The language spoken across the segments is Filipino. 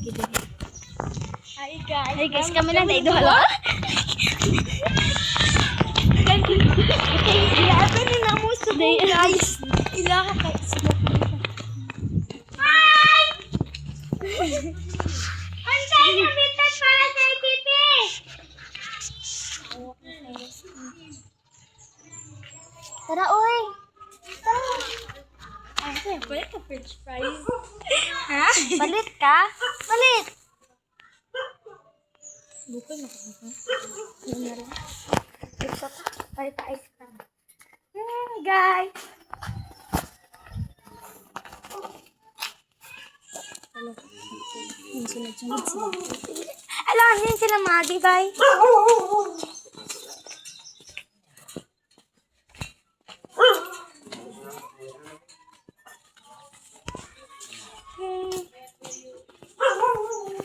Hi guys, kami lang na idolo. Grabe na namuso ko, guys. Ilaha kayo sila. Hi! Ang tayo nabitan para sa ITP! Tara, oy. Ay, balik ka french fries. Ha? Balit ka? Balit. Bukol na ka. Yun na rin. Ito pa. Palit ka ice cream. Guys. Sunod-sunod sila. Alam niyo sila Madi, guys.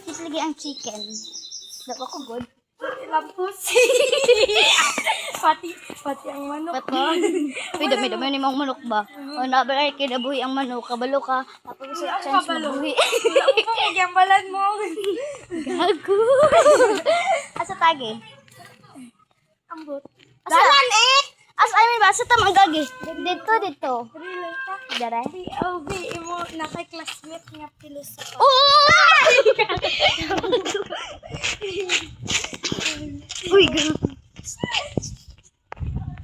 Tapos lagi ang chicken. Dapat ko good. Lampos. pati ang manok. Ba't ba? Uy, dami-dami ni mong manok ba? O nabalay kinabuhi ang manok. Kabalo ka. Tapos sa chance mabuhi. Wala ko pang nagyambalan mo. Gago. Asa tagi? Ambot. Dalan eh! As I mean ba? Sa tamang gagi. Dito. Relay ka. Dara. POV mo nakay-classmate nga pilosopo. Oh! Uy, gago.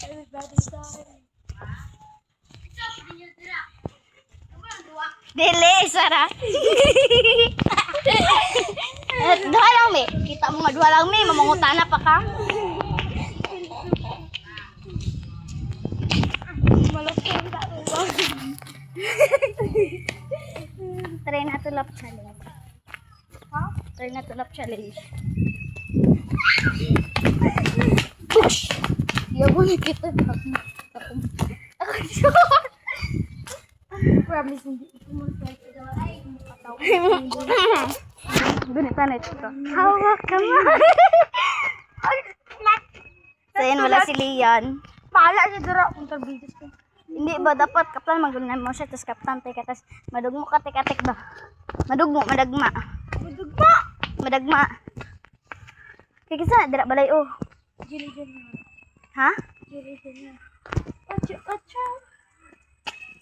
Everybody's dying. Dili, Sarah. Duha lang, me. Kita mo nga duha lang, me. Mamangutana pa ka. Malapang tao ba? Try na to lap challenge. Ha? Try na to lap challenge. Push! Yawa na kita. Promise hindi ito mo ay mukataw. Ganito na ito. Hawak ka mo. So yun, wala si Lian. Pahala niya dara kung tarbisis ko. Hindi ba dapat kaplan magunan mo siya tapos kaptante ka tapos madugmo ka tik-atik ba? Madugma. Budugma! Madagma. Kaya kisa dira balay oh. Jili. Ha? Jili. Ocho.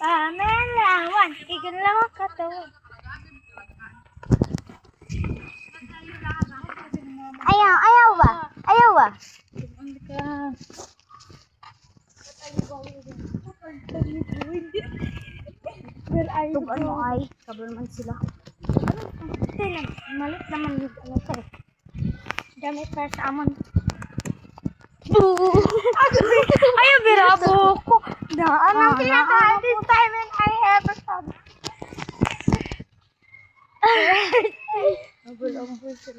Pamelawan. Igalaw katawan. Ayaw ba? Where are you Tugan mo ay. Kablo naman sila. Malit naman yung ano ka eh. Damit para sa amon. Ayaw, birabo ko. Daan ang kinakain this time and I ever saw this. Nagul ang voice.